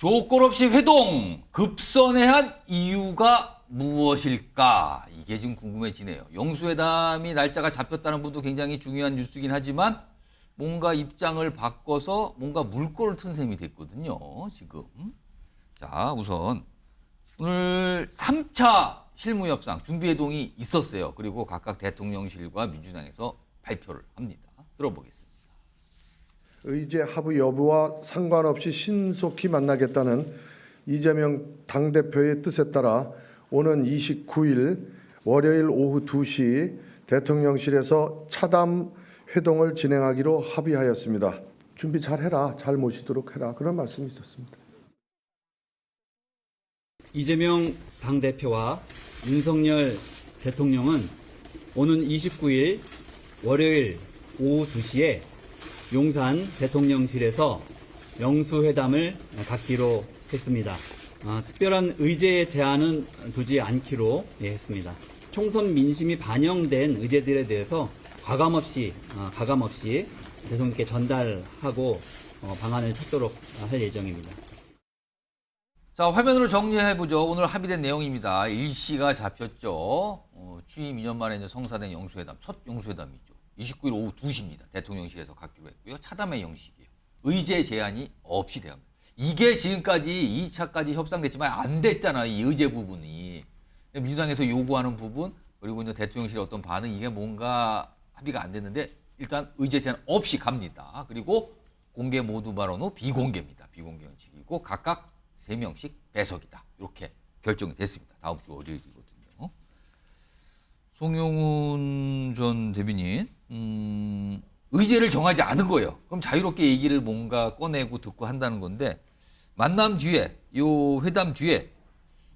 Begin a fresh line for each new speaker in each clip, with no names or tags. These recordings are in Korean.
조건 없이 회동 급선회 한 이유가 무엇일까? 이게 좀 궁금해지네요. 영수회담이 날짜가 잡혔다는 분도 굉장히 중요한 뉴스긴 하지만 뭔가 입장을 바꿔서 뭔가 물꼬를 튼 셈이 됐거든요. 지금. 자, 우선 오늘 3차 실무협상 준비회동이 있었어요. 그리고 각각 대통령실과 민주당에서 발표를 합니다. 들어보겠습니다.
의제 합의 여부와 상관없이 신속히 만나겠다는 이재명 당대표의 뜻에 따라 오는 29일 월요일 오후 2시 대통령실에서 차담 회동을 진행하기로 합의하였습니다. 준비 잘해라, 잘 모시도록 해라, 그런 말씀이 있었습니다.
이재명 당대표와 윤석열 대통령은 오는 29일 월요일 오후 2시에 용산 대통령실에서 영수회담을 갖기로 했습니다. 특별한 의제 제한은 두지 않기로 했습니다. 총선 민심이 반영된 의제들에 대해서 가감없이 대통령께 전달하고 방안을 찾도록 할 예정입니다.
자, 화면으로 정리해보죠. 오늘 합의된 내용입니다. 일시가 잡혔죠. 취임 2년 만에 이제 성사된 영수회담, 첫 영수회담이죠. 29일 오후 2시입니다. 대통령실에서 갖기로 했고요. 차담의 형식이에요. 의제 제한이 없이 대합니다. 이게 지금까지 2차까지 협상됐지만 안 됐잖아요. 이 의제 부분이. 민주당에서 요구하는 부분, 그리고 이제 대통령실의 어떤 반응, 이게 뭔가 합의가 안 됐는데 일단 의제 제한 없이 갑니다. 그리고 공개 모두 발언 후 비공개입니다. 비공개 원칙이고 각각 3명씩 배석이다. 이렇게 결정이 됐습니다. 다음 주 월요일이거든요. 송영훈 전 대변인, 의제를 정하지 않은 거예요. 그럼 자유롭게 얘기를 뭔가 꺼내고 듣고 한다는 건데 만남 뒤에, 요 회담 뒤에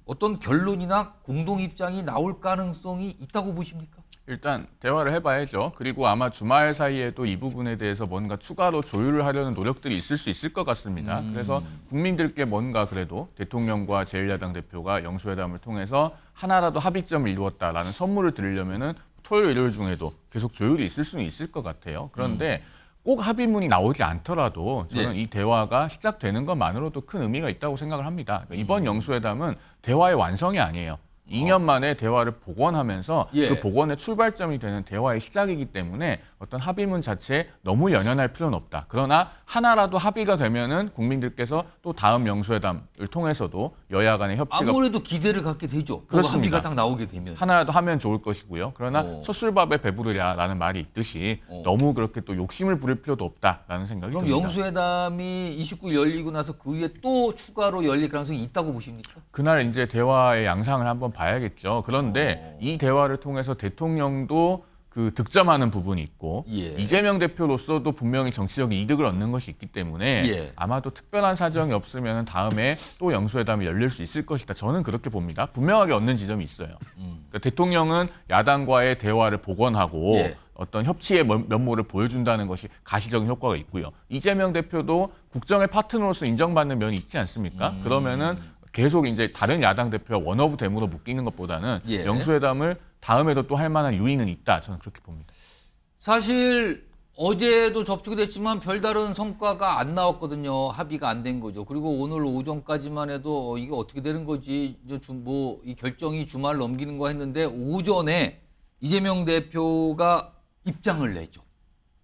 어떤 결론이나 공동 입장이 나올 가능성이 있다고 보십니까?
일단 대화를 해봐야죠. 그리고 아마 주말 사이에도 이 부분에 대해서 뭔가 추가로 조율을 하려는 노력들이 있을 수 있을 것 같습니다. 그래서 국민들께 뭔가 그래도 대통령과 제1야당 대표가 영수회담을 통해서 하나라도 합의점을 이루었다라는 선물을 드리려면은 토요일, 일요일 중에도 계속 조율이 있을 수는 있을 것 같아요. 그런데 꼭 합의문이 나오지 않더라도 저는 이 대화가 시작되는 것만으로도 큰 의미가 있다고 생각을 합니다. 그러니까 이번 영수회담은 대화의 완성이 아니에요. 2년 만에 대화를 복원하면서 그 복원의 출발점이 되는 대화의 시작이기 때문에 어떤 합의문 자체에 너무 연연할 필요는 없다. 그러나 하나라도 합의가 되면은 국민들께서 또 다음 영수회담을 통해서도 여야 간의 협치가
아무래도 기대를 갖게 되죠.
그렇습니다.
합의가 딱 나오게 되면.
하나라도 하면 좋을 것이고요. 그러나 솥술밥에 배부르냐라는 말이 있듯이 너무 그렇게 또 욕심을 부릴 필요도 없다라는 생각이
그럼
듭니다.
영수회담이 29일 열리고 나서 그 위에 또 추가로 열릴 가능성이 있다고 보십니까?
그날 이제 대화의 양상을 한번 봐야겠죠. 그런데 이 대화를 통해서 대통령도 그 득점하는 부분이 있고 이재명 대표로서도 분명히 정치적인 이득을 얻는 것이 있기 때문에 아마도 특별한 사정이 없으면 다음에 또 영수회담이 열릴 수 있을 것이다. 저는 그렇게 봅니다. 분명하게 얻는 지점이 있어요. 그러니까 대통령은 야당과의 대화를 복원하고 어떤 협치의 면모를 보여준다는 것이 가시적인 효과가 있고요. 이재명 대표도 국정의 파트너로서 인정받는 면이 있지 않습니까? 그러면은 계속 이제 다른 야당 대표와 원어브 댐으로 묶이는 것보다는 영수회담을 다음에도 또 할 만한 유인은 있다. 저는 그렇게 봅니다.
사실 어제도 접촉이 됐지만 별다른 성과가 안 나왔거든요. 합의가 안 된 거죠. 그리고 오늘 오전까지만 해도 이게 어떻게 되는 거지, 이 결정이 주말 넘기는 거 했는데 오전에 이재명 대표가 입장을 내죠.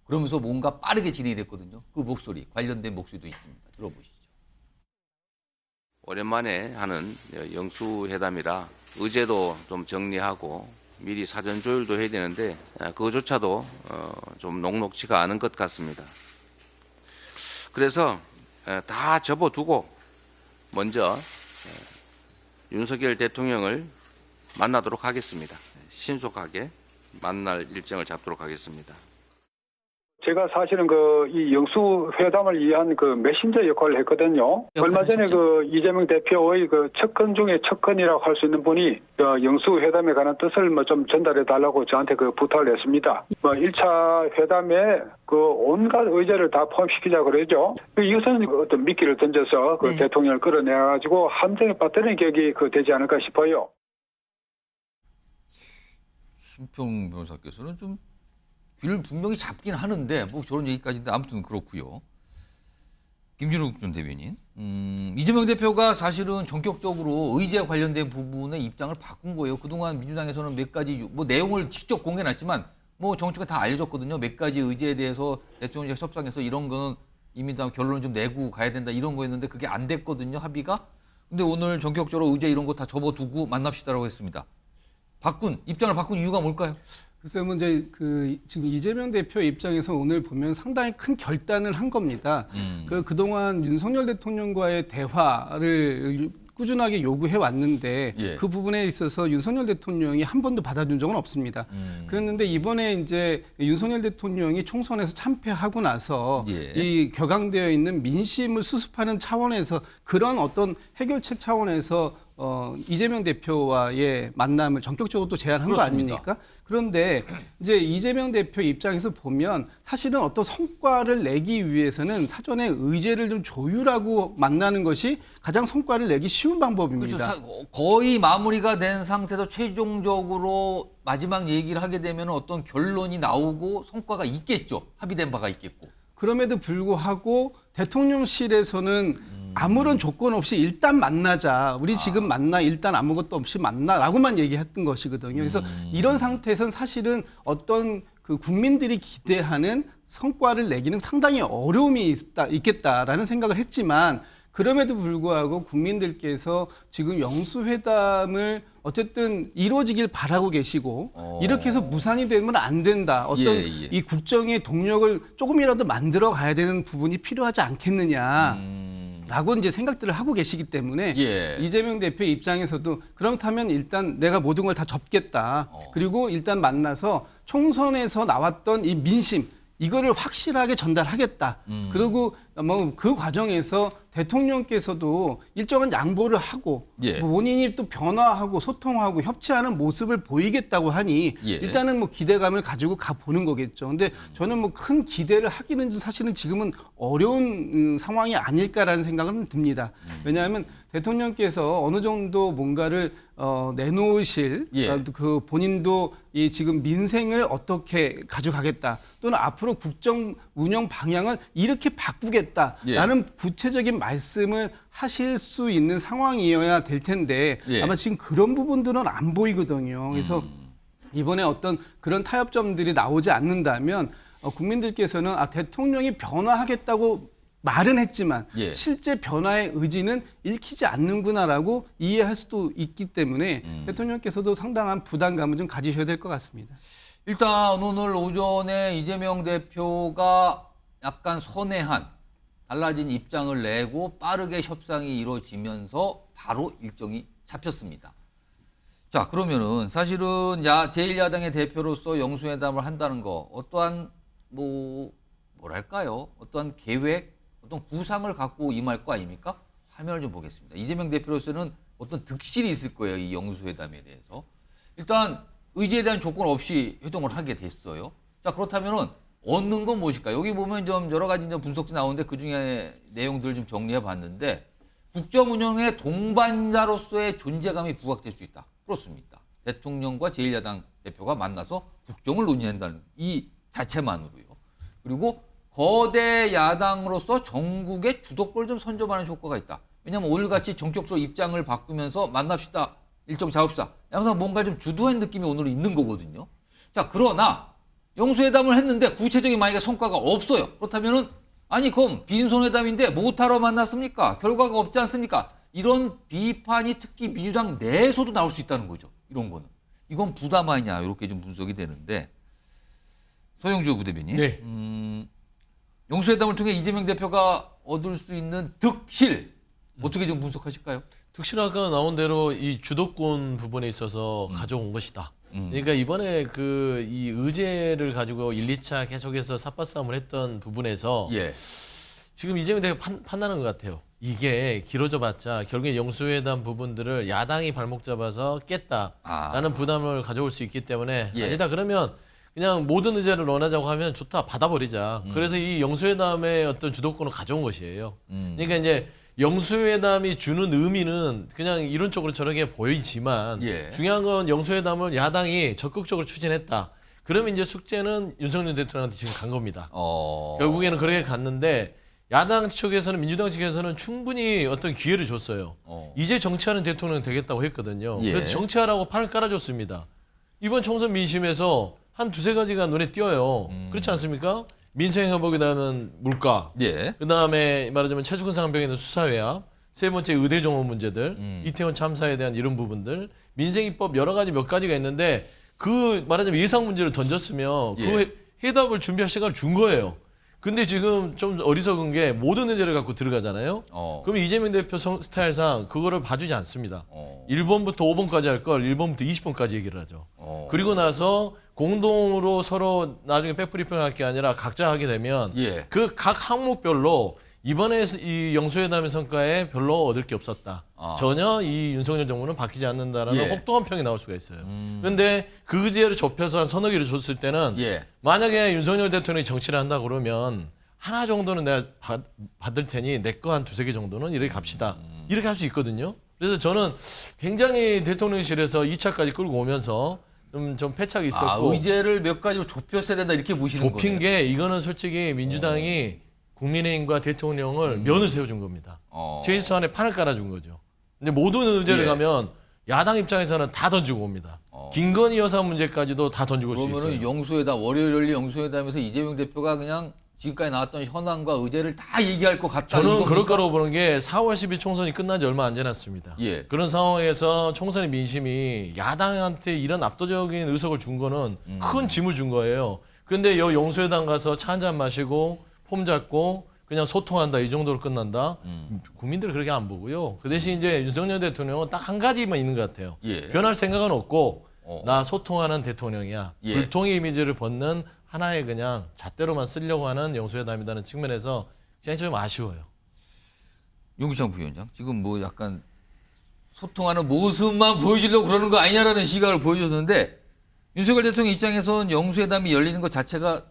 그러면서 뭔가 빠르게 진행이 됐거든요. 그 목소리, 관련된 목소리도 있습니다. 들어보시죠.
오랜만에 하는 영수회담이라 의제도 좀 정리하고 미리 사전 조율도 해야 되는데 그거조차도 좀 녹록지가 않은 것 같습니다. 그래서 다 접어두고 먼저 윤석열 대통령을 만나도록 하겠습니다. 신속하게 만날 일정을 잡도록 하겠습니다.
제가 사실은 이 영수회담을 위한 메신저 역할을 했거든요. 얼마 전에 이재명 대표의 척헌 중에 척헌이라고 할 수 있는 분이 영수회담에 관한 뜻을 좀 전달해 달라고 저한테 부탁을 했습니다. 1차 회담에 온갖 의제를 다 포함시키자 그러죠. 이것은 어떤 미끼를 던져서 대통령을 끌어내가지고 함정에 빠뜨리는 격이 되지 않을까 싶어요.
심평 변호사께서는 좀 귀를 분명히 잡긴 하는데 뭐 저런 얘기까지인데 아무튼 그렇고요. 김준욱 전 대변인. 이재명 대표가 사실은 전격적으로 의제 관련된 부분의 입장을 바꾼 거예요. 그동안 민주당에서는 몇 가지 뭐 내용을 직접 공개했지만 뭐 정치가 다 알려졌거든요. 몇 가지 의제에 대해서 대통령실 협상에서 이런 거는 이미 다 결론을 좀 내고 가야 된다 이런 거였는데 그게 안 됐거든요. 합의가. 근데 오늘 전격적으로 의제 이런 거 다 접어두고 만납시다라고 했습니다. 입장을 바꾼 이유가 뭘까요?
글쎄요, 뭐 이제 지금 이재명 대표 입장에서 오늘 보면 상당히 큰 결단을 한 겁니다. 그동안 윤석열 대통령과의 대화를 꾸준하게 요구해 왔는데
예.
그 부분에 있어서 윤석열 대통령이 한 번도 받아준 적은 없습니다. 그랬는데 이번에 이제 윤석열 대통령이 총선에서 참패하고 나서
예.
이 격앙되어 있는 민심을 수습하는 차원에서 그런 어떤 해결책 차원에서 이재명 대표와의 만남을 전격적으로 또 제안한 거
그렇습니다.
아닙니까? 그런데 이제 이재명 대표 입장에서 보면 사실은 어떤 성과를 내기 위해서는 사전에 의제를 좀 조율하고 만나는 것이 가장 성과를 내기 쉬운 방법입니다.
그렇죠. 거의 마무리가 된 상태에서 최종적으로 마지막 얘기를 하게 되면 어떤 결론이 나오고 성과가 있겠죠. 합의된 바가 있겠고.
그럼에도 불구하고 대통령실에서는 아무런 조건 없이 일단 만나자. 우리 지금 만나 일단 아무것도 없이 만나라고만 얘기했던 것이거든요. 그래서 이런 상태에서는 사실은 어떤 그 국민들이 기대하는 성과를 내기는 상당히 어려움이 있겠다라는 생각을 했지만 그럼에도 불구하고 국민들께서 지금 영수회담을 어쨌든 이루어지길 바라고 계시고 이렇게 해서 무산이 되면 안 된다. 어떤
예.
이 국정의 동력을 조금이라도 만들어 가야 되는 부분이 필요하지 않겠느냐. 라고 이제 생각들을 하고 계시기 때문에
예.
이재명 대표 입장에서도 그렇다면 일단 내가 모든 걸 다 접겠다. 그리고 일단 만나서 총선에서 나왔던 이 민심 이거를 확실하게 전달하겠다. 그리고 뭐 그 과정에서 대통령께서도 일정한 양보를 하고
예.
본인이 또 변화하고 소통하고 협치하는 모습을 보이겠다고 하니
예.
일단은 뭐 기대감을 가지고 가 보는 거겠죠. 근데 저는 뭐 큰 기대를 하기는 사실은 지금은 어려운 상황이 아닐까라는 생각은 듭니다. 왜냐하면 대통령께서 어느 정도 뭔가를 내놓으실
예.
그 본인도 이 지금 민생을 어떻게 가져가겠다 또는 앞으로 국정 운영 방향을 이렇게 바꾸겠다라는 구체적인 말씀을 하실 수 있는 상황이어야 될 텐데
예.
아마 지금 그런 부분들은 안 보이거든요. 그래서 이번에 어떤 그런 타협점들이 나오지 않는다면 국민들께서는 대통령이 변화하겠다고 말은 했지만
예.
실제 변화의 의지는 읽히지 않는구나라고 이해할 수도 있기 때문에 대통령께서도 상당한 부담감을 좀 가지셔야 될 것 같습니다.
일단 오늘 오전에 이재명 대표가 약간 선회한 달라진 입장을 내고 빠르게 협상이 이루어지면서 바로 일정이 잡혔습니다. 자, 그러면은 사실은 제1야당의 대표로서 영수회담을 한다는 거 어떠한 뭐랄까요? 어떠한 계획, 어떤 구상을 갖고 임할 거 아닙니까? 화면을 좀 보겠습니다. 이재명 대표로서는 어떤 득실이 있을 거예요. 이 영수회담에 대해서. 일단 의지에 대한 조건 없이 회동을 하게 됐어요. 자, 그렇다면은 얻는 건 무엇일까? 여기 보면 좀 여러 가지 분석도 나오는데 그 중에 내용들을 좀 정리해 봤는데 국정 운영의 동반자로서의 존재감이 부각될 수 있다. 그렇습니다. 대통령과 제1야당 대표가 만나서 국정을 논의한다는 이 자체만으로요. 그리고 거대 야당으로서 전국의 주도권을 좀 선점하는 효과가 있다. 왜냐하면 오늘같이 전격적으로 입장을 바꾸면서 만납시다. 일정 잡읍시다. 항상 뭔가 좀 주도한 느낌이 오늘 있는 거거든요. 자, 그러나 영수회담을 했는데 구체적인 만약에 성과가 없어요. 그렇다면은 그럼 빈손회담인데 못하러 만났습니까? 결과가 없지 않습니까? 이런 비판이 특히 민주당 내에서도 나올 수 있다는 거죠. 이런 거는. 이건 부담 아니냐 이렇게 좀 분석이 되는데 서영주 부대변인.
네.
영수회담을 통해 이재명 대표가 얻을 수 있는 득실 어떻게 좀 분석하실까요?
특실화가 나온 대로 이 주도권 부분에 있어서 가져온 것이다. 그러니까 이번에 이 의제를 가지고 1, 2차 계속해서 삿바싸움을 했던 부분에서
예.
지금 이재명 대표가 판단한 것 같아요. 이게 길어져봤자 결국에 영수회담 부분들을 야당이 발목 잡아서 깼다라는 부담을 가져올 수 있기 때문에
예.
아니다 그러면 그냥 모든 의제를 논하자고 하면 좋다 받아버리자. 그래서 이 영수회담의 어떤 주도권을 가져온 것이에요. 그러니까 이제 영수회담이 주는 의미는 그냥 이론적으로 저렇게 보이지만
예.
중요한 건 영수회담을 야당이 적극적으로 추진했다. 그러면 이제 숙제는 윤석열 대통령한테 지금 간 겁니다. 결국에는 그렇게 갔는데 야당 측에서는 민주당 측에서는 충분히 어떤 기회를 줬어요. 이제 정치하는 대통령 되겠다고 했거든요.
예.
그래서 정치하라고 판을 깔아줬습니다. 이번 총선 민심에서 한 두세 가지가 눈에 띄어요. 그렇지 않습니까? 민생 회복이라면 물가,
예.
그다음에 말하자면 최수근 상병에 있는 수사회합, 세 번째 의대 종업 문제들, 이태원 참사에 대한 이런 부분들, 민생 입법 여러 가지 몇 가지가 있는데 그 말하자면 예상 문제를 던졌으면
예.
그 해답을 준비할 시간을 준 거예요. 근데 지금 좀 어리석은 게 모든 의제를 갖고 들어가잖아요. 그럼 이재명 대표 스타일상 그거를 봐주지 않습니다. 1번부터 5번까지 할 걸 1번부터 20번까지 얘기를 하죠. 그리고 나서 공동으로 서로 나중에 백브리핑을 할 게 아니라 각자 하게 되면
예.
그 각 항목별로 이번에 이 영수회담의 성과에 별로 얻을 게 없었다. 전혀 이 윤석열 정부는 바뀌지 않는다라는
예.
혹독한 평이 나올 수가 있어요. 그런데 그 의제를 좁혀서 한 서너 개를 줬을 때는
예.
만약에 윤석열 대통령이 정치를 한다 그러면 하나 정도는 내가 받을 테니 내 거 한 두세 개 정도는 이렇게 갑시다. 이렇게 할 수 있거든요. 그래서 저는 굉장히 대통령실에서 2차까지 끌고 오면서 좀 패착이 있었고
의제를 몇 가지로 좁혔어야 된다 이렇게 보시는 거예요.
좁힌 게 이거는 솔직히 민주당이 국민의힘과 대통령을 면을 세워준 겁니다. 최일수 안에 판을 깔아준 거죠. 근데 모든 의제를
예.
가면 야당 입장에서는 다 던지고 옵니다. 김건희 여사 문제까지도 다 던지고 올 수
그러면은
있어요.
영수회담 월요일 열린 영수회담에서 이재명 대표가 그냥 지금까지 나왔던 현안과 의제를 다 얘기할 것 같다.
저는
이겁니까?
그럴 거라고 보는 게 4월 10일 총선이 끝난 지 얼마 안 지났습니다.
예.
그런 상황에서 총선의 민심이 야당한테 이런 압도적인 의석을 준 거는 큰 짐을 준 거예요. 그런데 여 영수회담 가서 차 한잔 마시고 폼 잡고 그냥 소통한다 이 정도로 끝난다. 국민들은 그렇게 안 보고요. 그 대신 이제 윤석열 대통령은 딱 한 가지만 있는 것 같아요.
예.
변할 생각은 없고 나 소통하는 대통령이야.
예.
불통의 이미지를 벗는 하나의 그냥 잣대로만 쓰려고 하는 영수회담이라는 측면에서 굉장히 좀 아쉬워요.
윤기창 부위원장 지금 뭐 약간 소통하는 모습만 보여주려고 그러는 거 아니냐라는 시각을 보여줬는데 윤석열 대통령 입장에선 영수회담이 열리는 것 자체가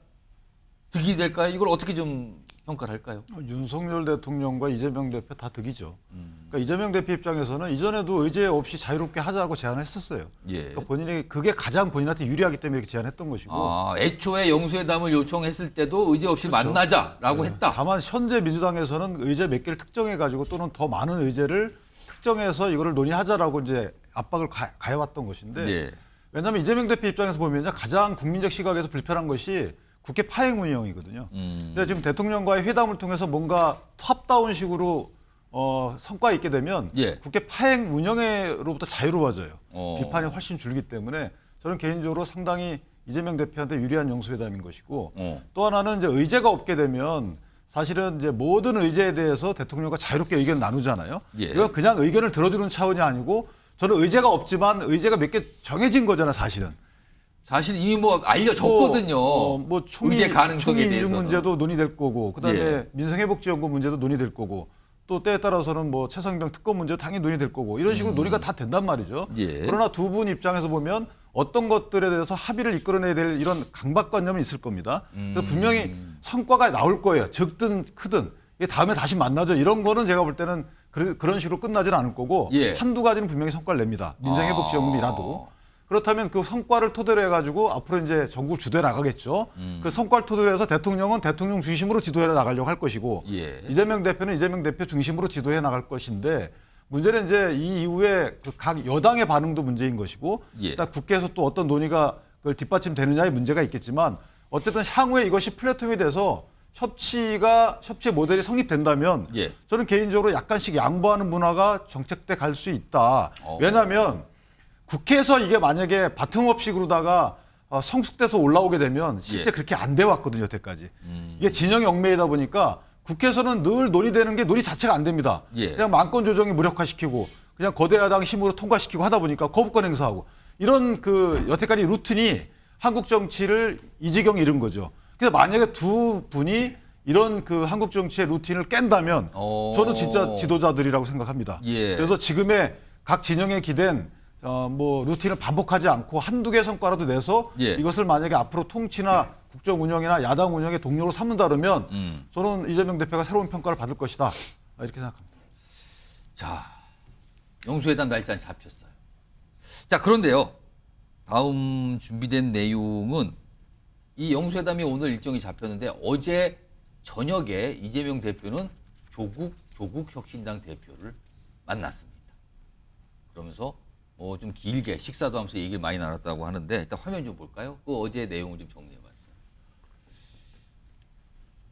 득이 될까요? 이걸 어떻게 좀 평가를 할까요?
윤석열 대통령과 이재명 대표 다 득이죠. 그러니까 이재명 대표 입장에서는 이전에도 의제 없이 자유롭게 하자고 제안했었어요.
예.
그러니까 본인이 그게 가장 본인한테 유리하기 때문에 이렇게 제안했던 것이고.
애초에 영수회담을 요청했을 때도 의제 없이
그렇죠.
만나자라고 했다.
다만 현재 민주당에서는 의제 몇 개를 특정해 가지고 또는 더 많은 의제를 특정해서 이거를 논의하자라고 이제 압박을 가해왔던 것인데.
예.
왜냐하면 이재명 대표 입장에서 보면 가장 국민적 시각에서 불편한 것이 국회 파행 운영이거든요. 근데 지금 대통령과의 회담을 통해서 뭔가 탑다운 식으로 성과가 있게 되면
예.
국회 파행 운영으로부터 자유로워져요.
어.
비판이 훨씬 줄기 때문에 저는 개인적으로 상당히 이재명 대표한테 유리한 영수회담인 것이고 또 하나는 이제 의제가 없게 되면 사실은 이제 모든 의제에 대해서 대통령과 자유롭게 의견 나누잖아요.
예.
이건 그냥 의견을 들어주는 차원이 아니고 저는 의제가 없지만 의제가 몇 개 정해진 거잖아요, 사실은.
사실 이미 뭐 알려졌거든요.
뭐 총리,
의제 가능성에
총리 이중
대해서는.
문제도 논의될 거고, 그다음에
예.
민생회복지원금 문제도 논의될 거고, 또 때에 따라서는 뭐 최상병 특검 문제도 당연히 논의될 거고, 이런 식으로 논의가 다 된단 말이죠.
예.
그러나 두 분 입장에서 보면 어떤 것들에 대해서 합의를 이끌어내야 될 이런 강박관념이 있을 겁니다. 그래서 분명히 성과가 나올 거예요. 적든 크든. 이게 다음에 다시 만나죠. 이런 거는 제가 볼 때는 그런 식으로 끝나지는 않을 거고,
예.
한두 가지는 분명히 성과를 냅니다. 민생회복지원금이라도. 그렇다면 그 성과를 토대로 해가지고 앞으로 이제 전국 주도해 나가겠죠. 그 성과를 토대로 해서 대통령은 대통령 중심으로 지도해 나가려고 할 것이고
예.
이재명 대표는 이재명 대표 중심으로 지도해 나갈 것인데 문제는 이제 이 이후에 그 각 여당의 반응도 문제인 것이고
예.
일단 국회에서 또 어떤 논의가 그걸 뒷받침되느냐의 문제가 있겠지만 어쨌든 향후에 이것이 플랫폼이 돼서 협치의 모델이 성립된다면
예.
저는 개인적으로 약간씩 양보하는 문화가 정책돼 갈 수 있다. 왜냐하면 국회에서 이게 만약에 바텀업식으로다가 성숙돼서 올라오게 되면 실제
예.
그렇게 안 돼 왔거든요, 여태까지. 이게 진영이 얽매이다 보니까 국회에서는 늘 논의되는 게 논의 자체가 안 됩니다.
예.
그냥 만권 조정이 무력화시키고 그냥 거대 야당 힘으로 통과시키고 하다 보니까 거부권 행사하고 이런 그 여태까지 루틴이 한국 정치를 이 지경에 이른 거죠. 그래서 만약에 두 분이 이런 그 한국 정치의 루틴을 깬다면 저는 진짜 지도자들이라고 생각합니다.
예.
그래서 지금의 각 진영에 기댄 뭐 루틴을 반복하지 않고 한두 개 성과라도 내서
예.
이것을 만약에 앞으로 통치나 국정 운영이나 야당 운영의 동료로 삼는다 그러면 저는 이재명 대표가 새로운 평가를 받을 것이다. 이렇게 생각합니다.
자, 영수회담 날짜는 잡혔어요. 자, 그런데요. 다음 준비된 내용은 이 영수회담이 오늘 일정이 잡혔는데 어제 저녁에 이재명 대표는 조국 혁신당 대표를 만났습니다. 그러면서 뭐 좀 길게 식사도 하면서 얘기를 많이 나눴다고 하는데 일단 화면 좀 볼까요? 그 어제 내용을 좀 정리해봤어요.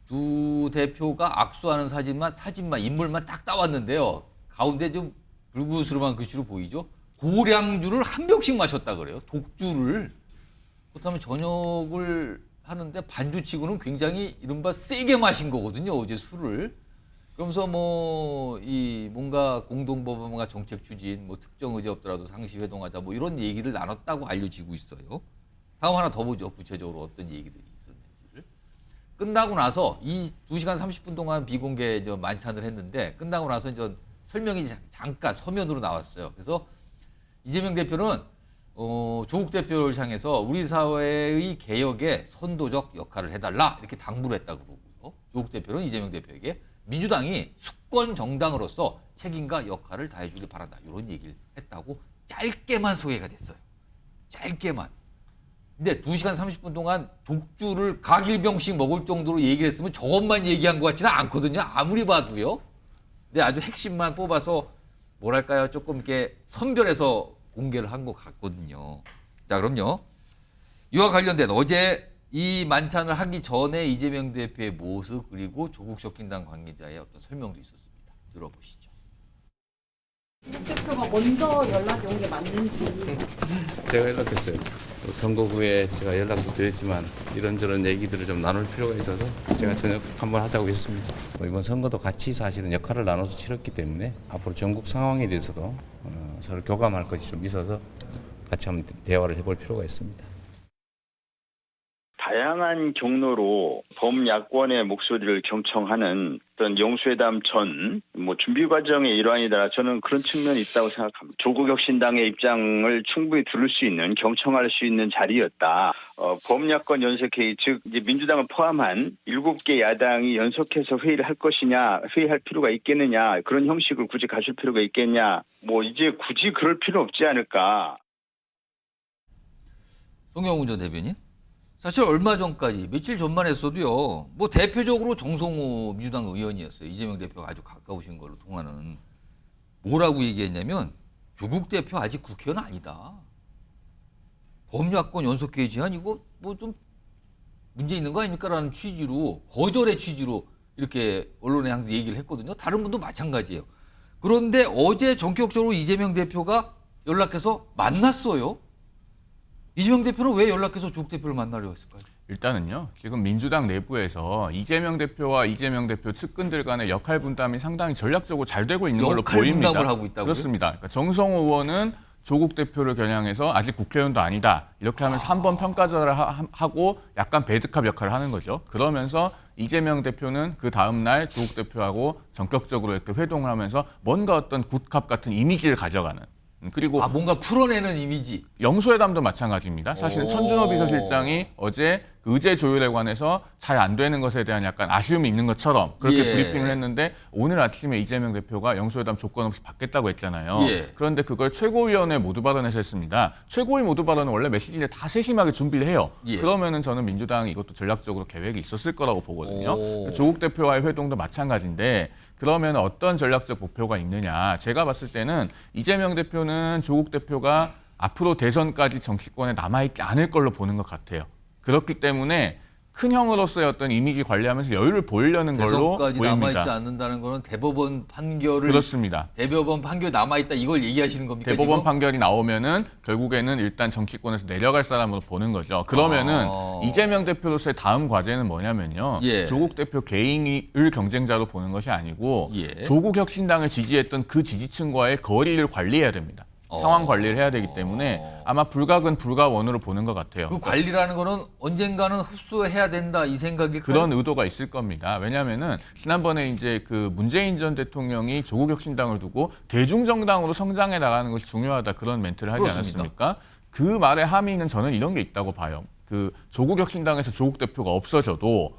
두 대표가 악수하는 사진만 인물만 딱 따왔는데요. 가운데 좀 불구스름한 글씨로 보이죠? 고량주를 한 병씩 마셨다 그래요. 독주를. 그렇다면 저녁을 하는데 반주치고는 굉장히 이른바 세게 마신 거거든요. 어제 술을. 그러면서 뭔가 공동법안과 정책 추진, 특정 의제 없더라도 상시 회동하자 이런 얘기를 나눴다고 알려지고 있어요. 다음 하나 더 보죠. 구체적으로 어떤 얘기들이 있었는지를. 끝나고 나서 이 2시간 30분 동안 비공개 만찬을 했는데 끝나고 나서 이제 설명이 잠깐 서면으로 나왔어요. 그래서 이재명 대표는 조국 대표를 향해서 우리 사회의 개혁에 선도적 역할을 해달라 이렇게 당부를 했다고 그러고요. 조국 대표는 이재명 대표에게 민주당이 수권 정당으로서 책임과 역할을 다해주길 바란다 이런 얘기를 했다고 짧게만 소개가 됐어요. 짧게만. 근데 2시간 30분 동안 독주를 가길병씩 먹을 정도로 얘기를 했으면 저것만 얘기한 것 같지는 않거든요. 아무리 봐도요. 근데 아주 핵심만 뽑아서 뭐랄까요? 조금 이렇게 선별해서 공개를 한 것 같거든요. 자, 그럼요. 이와 관련된 어제 이 만찬을 하기 전에 이재명 대표의 모습 그리고 조국 혁신당 관계자의 어떤 설명도 있었습니다. 들어보시죠.
조국 대표가 먼저 연락이 온 게 맞는지.
제가 연락했어요. 선거 후에 제가 연락도 드렸지만 이런저런 얘기들을 좀 나눌 필요가 있어서 제가 저녁 한번 하자고 했습니다. 이번 선거도 같이 사실은 역할을 나눠서 치렀기 때문에 앞으로 전국 상황에 대해서도 서로 교감할 것이 좀 있어서 같이 한번 대화를 해볼 필요가 있습니다.
다양한 경로로 범야권의 목소리를 경청하는 어떤 영수회담 전 준비 과정의 일환이다. 저는 그런 측면이 있다고 생각합니다. 조국 혁신당의 입장을 충분히 들을 수 있는 경청할 수 있는 자리였다. 범야권 연석회의 즉 이제 민주당을 포함한 7개 야당이 연속해서 회의를 할 것이냐, 회의할 필요가 있겠느냐, 그런 형식을 굳이 가질 필요가 있겠냐. 이제 굳이 그럴 필요 없지 않을까.
송영훈 전 대변인. 사실 얼마 전까지 며칠 전만 했어도요. 대표적으로 정성호 민주당 의원이었어요. 이재명 대표가 아주 가까우신 걸로 통하는. 뭐라고 얘기했냐면 조국 대표 아직 국회의원 아니다. 범야권 연석회의 제안 이거 좀 문제 있는 거 아닙니까? 라는 취지로 거절의 취지로 이렇게 언론에 항상 얘기를 했거든요. 다른 분도 마찬가지예요. 그런데 어제 전격적으로 이재명 대표가 연락해서 만났어요. 이재명 대표는 왜 연락해서 조국 대표를 만나려고 했을까요?
일단은요. 지금 민주당 내부에서 이재명 대표와 이재명 대표 측근들 간의 역할 분담이 상당히 전략적으로 잘 되고 있는 걸로 보입니다.
역할 분담을 하고 있다고요?
그렇습니다. 그러니까 정성호 의원은 조국 대표를 겨냥해서 아직 국회의원도 아니다. 이렇게 하면서 한번 평가절을 하고 약간 배드캅 역할을 하는 거죠. 그러면서 이재명 대표는 그 다음 날 조국 대표하고 전격적으로 이렇게 회동을 하면서 뭔가 어떤 굿캅 같은 이미지를 가져가는. 그리고
뭔가 풀어내는 이미지.
영수회담도 마찬가지입니다. 사실은 천준호 비서실장이 어제 그 의제 조율에 관해서 잘 안 되는 것에 대한 약간 아쉬움이 있는 것처럼 그렇게 브리핑을 했는데 오늘 아침에 이재명 대표가 영수회담 조건 없이 받겠다고 했잖아요. 그런데 그걸 최고위원회 모두 발언에서 했습니다. 최고위 모두 발언은 원래 메시지를 다 세심하게 준비를 해요. 그러면은 저는 민주당이 이것도 전략적으로 계획이 있었을 거라고 보거든요. 조국 대표와의 회동도 마찬가지인데 그러면 어떤 전략적 목표가 있느냐. 제가 봤을 때는 이재명 대표는 조국 대표가 앞으로 대선까지 정치권에 남아있지 않을 걸로 보는 것 같아요. 그렇기 때문에 큰 형으로서의 어떤 이미지 관리하면서 여유를 보이려는 걸로
대선까지
보입니다.
남아있지 않는다는 거는 대법원 판결을
그렇습니다.
대법원 판결이 남아있다 이걸 얘기하시는 겁니까?
대법원
지금?
판결이 나오면은 결국에는 일단 정치권에서 내려갈 사람으로 보는 거죠. 그러면은 이재명 대표로서의 다음 과제는 뭐냐면요. 조국 대표 개인을 경쟁자로 보는 것이 아니고 조국 혁신당을 지지했던 그 지지층과의 거리를 관리해야 됩니다. 상황 관리를 해야 되기 때문에 아마 불가근 불가원으로 보는 것 같아요.
그 관리라는 거는 언젠가는 흡수해야 된다 이 생각일까요?
그런 의도가 있을 겁니다. 왜냐하면은 지난번에 이제 그 문재인 전 대통령이 조국 혁신당을 두고 대중정당으로 성장해 나가는 것이 중요하다 그런 멘트를 하지 않았습니까? 그 말의 함의는 저는 이런 게 있다고 봐요. 그 조국 혁신당에서 조국 대표가 없어져도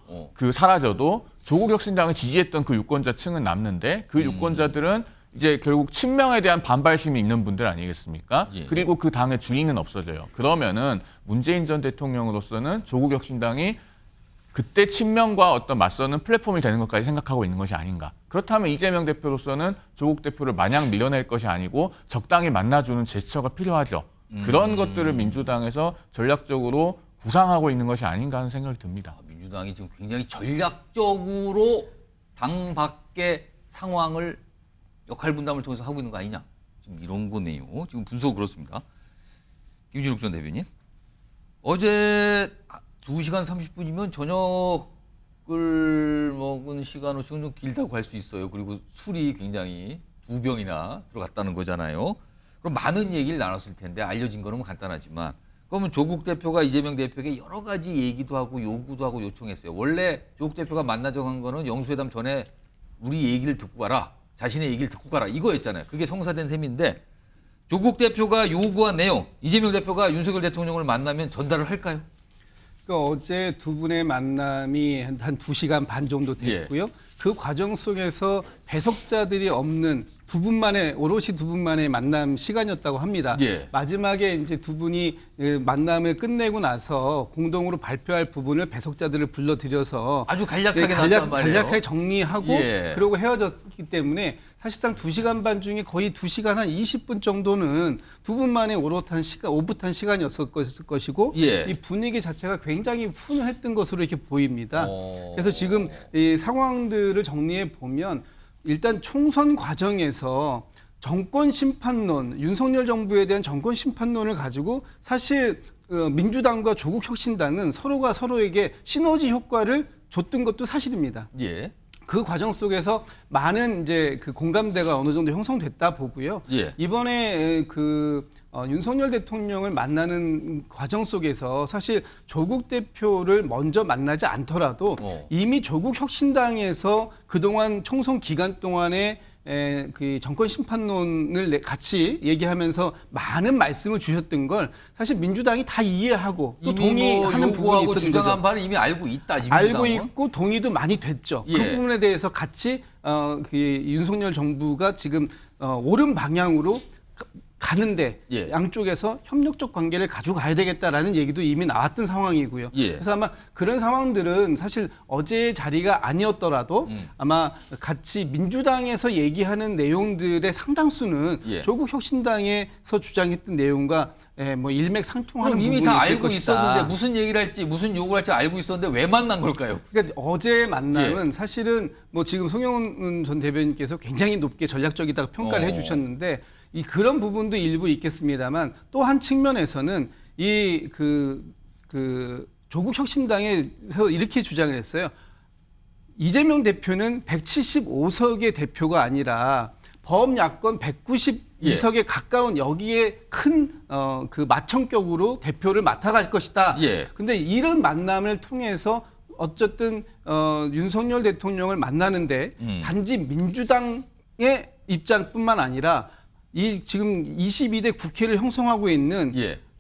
사라져도 조국 혁신당을 지지했던 그 유권자층은 남는데 그 유권자들은 이제 결국 친명에 대한 반발심이 있는 분들 아니겠습니까? 그리고 그 당의 주인은 없어져요. 그러면은 문재인 전 대통령으로서는 조국 혁신당이 그때 친명과 어떤 맞서는 플랫폼이 되는 것까지 생각하고 있는 것이 아닌가. 그렇다면 이재명 대표로서는 조국 대표를 마냥 밀어낼 것이 아니고 적당히 만나주는 제스처가 필요하죠. 그런 것들을 민주당에서 전략적으로 구상하고 있는 것이 아닌가 하는 생각이 듭니다.
민주당이 지금 굉장히 전략적으로 당 밖의 상황을 역할 분담을 통해서 하고 있는 거 아니냐. 지금 이런 거네요. 지금 분석 그렇습니다. 김진욱 전 대변인. 어제 2시간 30분이면 저녁을 먹은 시간으로 지금 좀 길다고 할 수 있어요. 그리고 술이 굉장히 2병이나 들어갔다는 거잖아요. 그럼 많은 얘기를 나눴을 텐데 알려진 거는 간단하지만 그러면 조국 대표가 이재명 대표에게 여러 가지 얘기도 하고 요구도 하고 요청했어요. 원래 조국 대표가 만나자고 한 거는 영수회담 전에 우리 얘기를 듣고 가라. 자신의 얘기를 듣고 가라. 이거였잖아요. 그게 성사된 셈인데 조국 대표가 요구한 내용 이재명 대표가 윤석열 대통령을 만나면 전달을 할까요?
그러니까 어제 두 분의 만남이 한 2시간 반 정도 됐고요. 그 과정 속에서 배석자들이 없는 오롯이 두 분만의 만남 시간이었다고 합니다. 마지막에 이제 두 분이 만남을 끝내고 나서 공동으로 발표할 부분을 배석자들을 불러들여서
아주 간략하게 나왔단 말이에요.
간략하게 정리하고 그러고 헤어졌기 때문에 사실상 2시간 반 중에 거의 2시간 한 20분 정도는 두 분만의 오붓한 시간이었을 것이고 이 분위기 자체가 굉장히 훈훈했던 것으로 이렇게 보입니다. 그래서 지금 이 상황들을 정리해 보면 일단 총선 과정에서 정권 심판론, 윤석열 정부에 대한 정권 심판론을 가지고 사실 민주당과 조국 혁신당은 서로가 서로에게 시너지 효과를 줬던 것도 사실입니다. 그 과정 속에서 많은 이제 그 공감대가 어느 정도 형성됐다 보고요. 이번에 윤석열 대통령을 만나는 과정 속에서 사실 조국 대표를 먼저 만나지 않더라도 이미 조국 혁신당에서 그동안 총선 기간 동안에 그 정권 심판론을 같이 얘기하면서 많은 말씀을 주셨던 걸 사실 민주당이 다 이해하고 또 동의하는 부분이 있었던
주장한
거죠.
바는 이미 알고 있다.
알고 있고 동의도 많이 됐죠. 그 부분에 대해서 같이 그 윤석열 정부가 지금 옳은 방향으로 가는데 양쪽에서 협력적 관계를 가져가야 되겠다라는 얘기도 이미 나왔던 상황이고요. 그래서 아마 그런 상황들은 사실 어제의 자리가 아니었더라도 아마 같이 민주당에서 얘기하는 내용들의 상당수는 조국 혁신당에서 주장했던 내용과 뭐 일맥상통하는 부분이
이미 다
있을
알고
것이다.
있었는데 무슨 얘기를 할지 무슨 요구를 할지 알고 있었는데 왜 만난 걸까요?
그러니까 어제의 만남은 사실은 뭐 지금 송영훈 전 대변인께서 굉장히 높게 전략적이다고 평가를 해주셨는데 그런 부분도 일부 있겠습니다만 또 한 측면에서는 조국 혁신당에서 이렇게 주장을 했어요. 이재명 대표는 175석의 대표가 아니라 범야권 192석에 가까운 여기에 큰 그 마청격으로 대표를 맡아갈 것이다. 근데 이런 만남을 통해서 어쨌든 윤석열 대통령을 만나는데 단지 민주당의 입장뿐만 아니라 이 지금 22대 국회를 형성하고 있는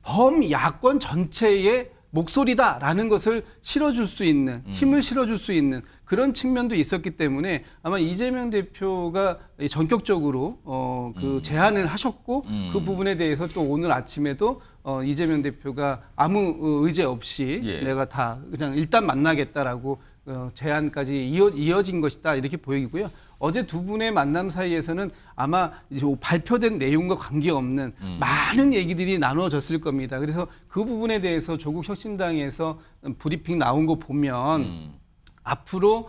범야권 전체의 목소리다라는 것을 실어줄 수 있는 힘을 실어줄 수 있는 그런 측면도 있었기 때문에 아마 이재명 대표가 전격적으로 그 제안을 하셨고 그 부분에 대해서 또 오늘 아침에도 이재명 대표가 아무 의제 없이 내가 다 그냥 일단 만나겠다라고 제안까지 이어진 것이다 이렇게 보이고요. 어제 두 분의 만남 사이에서는 아마 이제 발표된 내용과 관계없는 많은 얘기들이 나누어졌을 겁니다. 그래서 그 부분에 대해서 조국 혁신당에서 브리핑 나온 거 보면 앞으로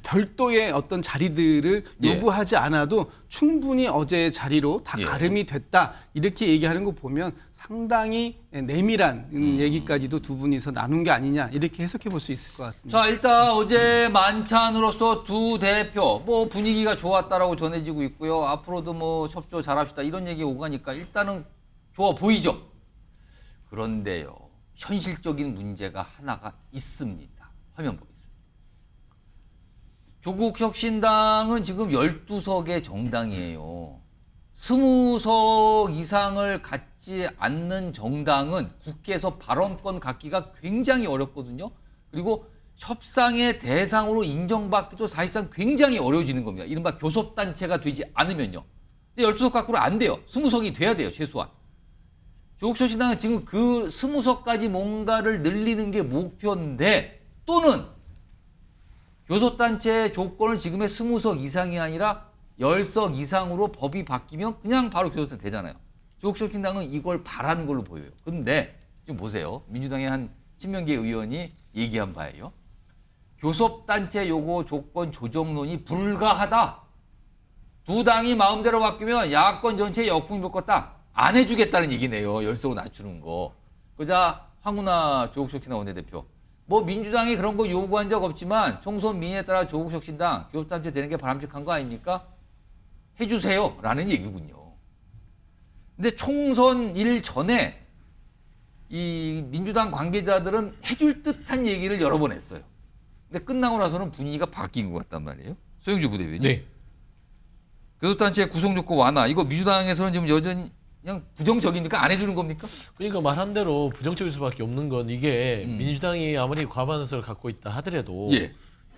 별도의 어떤 자리들을 요구하지 않아도 충분히 어제의 자리로 다 가름이 됐다 이렇게 얘기하는 거 보면 상당히 내밀한 얘기까지도 두 분이서 나눈 게 아니냐 이렇게 해석해 볼 수 있을 것 같습니다.
자, 일단 어제 만찬으로서 두 대표 뭐 분위기가 좋았다라고 전해지고 있고요. 앞으로도 뭐 협조 잘합시다 이런 얘기 오가니까 일단은 좋아 보이죠. 그런데요, 현실적인 문제가 하나가 있습니다. 화면 보겠습니다. 조국 혁신당은 지금 12석의 정당이에요. 20석 이상을 갖지 않는 정당은 국회에서 발언권 갖기가 굉장히 어렵거든요. 그리고 협상의 대상으로 인정받기도 사실상 굉장히 어려워지는 겁니다. 이른바 교섭단체가 되지 않으면요. 근데 12석 갖고는 안 돼요. 20석이 돼야 돼요, 최소한. 조국 혁신당은 지금 그 20석까지 뭔가를 늘리는 게 목표인데 또는 교섭단체 조건을 지금의 20석 이상이 아니라 10석 이상으로 법이 바뀌면 그냥 바로 교섭단체 되잖아요. 조국혁신당은 이걸 바라는 걸로 보여요. 근데 지금 보세요. 민주당의 한 친명계 의원이 얘기한 바예요. 교섭단체 요구 조건 조정론이 불가하다. 두 당이 마음대로 바뀌면 야권 전체에 역풍이 불 거다. 안 해주겠다는 얘기네요. 10석 낮추는 거. 그자 황운하 조국혁신당 원내대표. 뭐 민주당이 그런 거 요구한 적 없지만 총선 민의에 따라 조국혁신당 교섭단체 되는 게 바람직한 거 아닙니까? 해주세요. 라는 얘기군요. 근데 총선 일 전에 이 민주당 관계자들은 해줄 듯한 얘기를 여러 번 했어요. 근데 끝나고 나서는 분위기가 바뀐 것 같단 말이에요. 소영주 부대변인.
네.
교섭단체 구성요건 완화. 이거 민주당에서는 지금 여전히 그냥 부정적이니까 안 해주는 겁니까?
그러니까 말한 대로 부정적일 수밖에 없는 건 이게 민주당이 아무리 과반수를 갖고 있다 하더라도
예.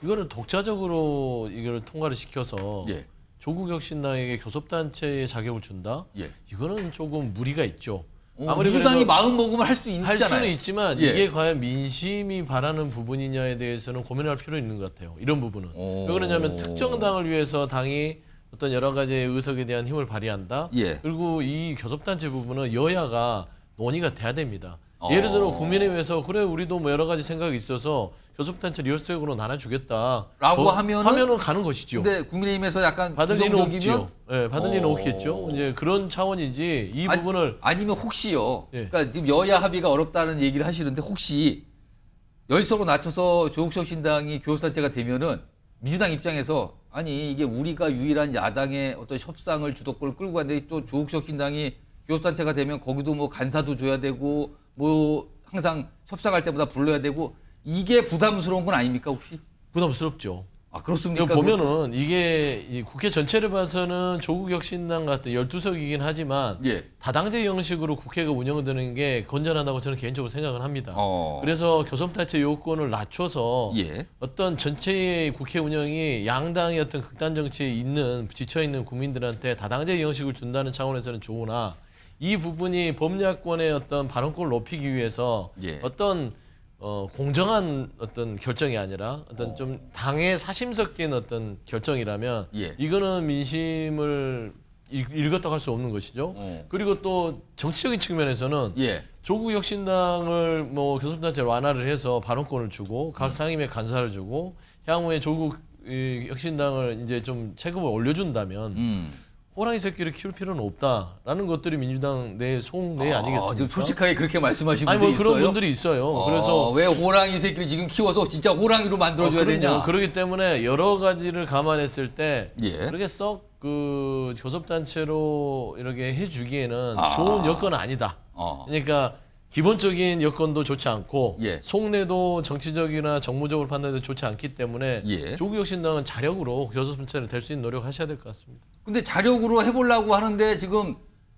이거를 독자적으로 이걸 통과를 시켜서
예.
조국혁신당에게 교섭단체의 자격을 준다?
예.
이거는 조금 무리가 있죠.
민주당이 마음 먹으면 할 수
할
있잖아요.
수는 있지만
예.
이게 과연 민심이 바라는 부분이냐에 대해서는 고민할 필요 있는 것 같아요. 이런 부분은. 왜 그러냐면 특정 당을 위해서 당이 어떤 여러 가지의 의석에 대한 힘을 발휘한다.
예.
그리고 이 교섭단체 부분은 여야가 논의가 돼야 됩니다. 예를 들어 국민의힘에서 그래 우리도 뭐 여러 가지 생각이 있어서 교섭단체 리얼색으로 나눠주겠다라고 하면은 가는 것이죠.
근데 국민의힘에서 약간
받을 일은
부정적이면
없죠. 예, 받을 일은 없겠죠. 이제 그런 차원이지 이 부분을
아니면 혹시요.
예.
그러니까 지금 여야 합의가 어렵다는 얘기를 하시는데 혹시 10석으로 낮춰서 조국혁신당이 교섭단체가 되면은 민주당 입장에서 아니 이게 우리가 유일한 야당의 어떤 협상을 주도권을 끌고 가는데 또 조국혁신당이 교섭단체가 되면 거기도 뭐 간사도 줘야 되고 뭐 항상 협상할 때마다 불러야 되고 이게 부담스러운 건 아닙니까 혹시?
부담스럽죠.
아 그렇습니까?
이거 보면은 이게 이 국회 전체를 봐서는 조국혁신당 같은 12석이긴 하지만
예.
다당제 형식으로 국회가 운영되는 게 건전하다고 저는 개인적으로 생각을 합니다. 그래서 교섭단체 요건을 낮춰서
예.
어떤 전체의 국회 운영이 양당의 어떤 극단 정치에 지쳐 있는 국민들한테 다당제 형식을 준다는 차원에서는 좋으나 이 부분이 법야권의 어떤 발언권을 높이기 위해서
예.
어떤 공정한 어떤 결정이 아니라 어떤 좀 당의 사심 섞인 어떤 결정이라면
예.
이거는 민심을 읽었다고 할 수 없는 것이죠. 그리고 또 정치적인 측면에서는
예.
조국혁신당을 뭐 교섭단체로 완화를 해서 발언권을 주고 각 상임위에 간사를 주고 향후에 조국혁신당을 이제 좀 체급을 올려준다면 호랑이 새끼를 키울 필요는 없다라는 것들이 민주당 내 속내 아니겠습니까?
좀 솔직하게 그렇게 말씀하시는
아니
분들이
뭐 그런
있어요?
분들이 있어요. 그래서
왜 호랑이 새끼를 지금 키워서 진짜 호랑이로 만들어줘야 되냐?
그렇기 때문에 여러 가지를 감안했을 때
예.
그렇게 썩 그 교섭단체로 이렇게 해주기에는 좋은 여건은 아니다. 그러니까 기본적인 여건도 좋지 않고
예.
속내도 정치적이나 정무적으로 판단해도 좋지 않기 때문에
예.
조국혁신당은 자력으로 교섭단체를 될 수 있는 노력하셔야 될 것 같습니다.
근데 자력으로 해보려고 하는데 지금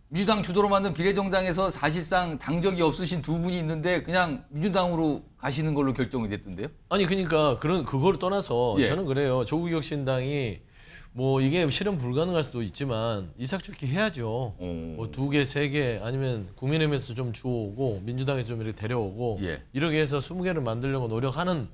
민주당 주도로 만든 비례정당에서 사실상 당적이 없으신 두 분이 있는데 그냥 민주당으로 가시는 걸로 결정이 됐던데요?
아니 그러니까 그걸 떠나서
예.
저는 그래요. 조국혁신당이 뭐 이게 실현 불가능할 수도 있지만 이삭죽기 해야죠. 뭐 2개, 3개 아니면 국민의힘에서 좀 주오고 민주당에 좀 이렇게 데려오고
예.
이렇게 해서 20개를 만들려고 노력하는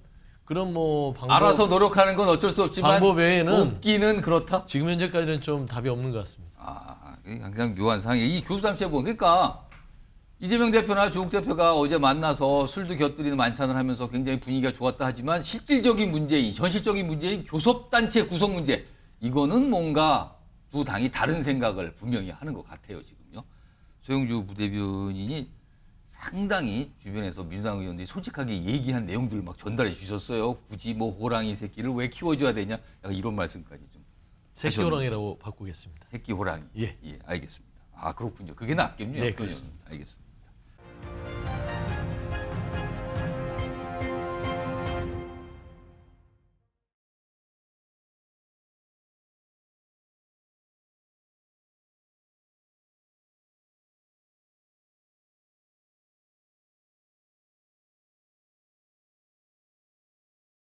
그런 뭐 방법.
알아서 노력하는 건 어쩔 수 없지만
방법 외에는
없기는 그렇다.
지금 현재까지는 좀 답이 없는 것 같습니다.
항상 묘한 상황이에요. 이 교섭단체 보면 그러니까 이재명 대표나 조국 대표가 어제 만나서 술도 곁들이는 만찬을 하면서 굉장히 분위기가 좋았다 하지만 실질적인 문제인 현실적인 문제인 교섭단체 구성 문제 이거는 뭔가 두 당이 다른 생각을 분명히 하는 것 같아요 지금요. 소영주 부대변인이 상당히 주변에서 민주당 의원들이 솔직하게 얘기한 내용들을 막 전달해 주셨어요. 굳이 뭐 호랑이 새끼를 왜 키워줘야 되냐 약간 이런 말씀까지 좀.
새끼 호랑이라고 바꾸겠습니다.
새끼 호랑이.
예.
알겠습니다. 그렇군요. 그게 낫겠네요.
네, 그렇습니다.
알겠습니다.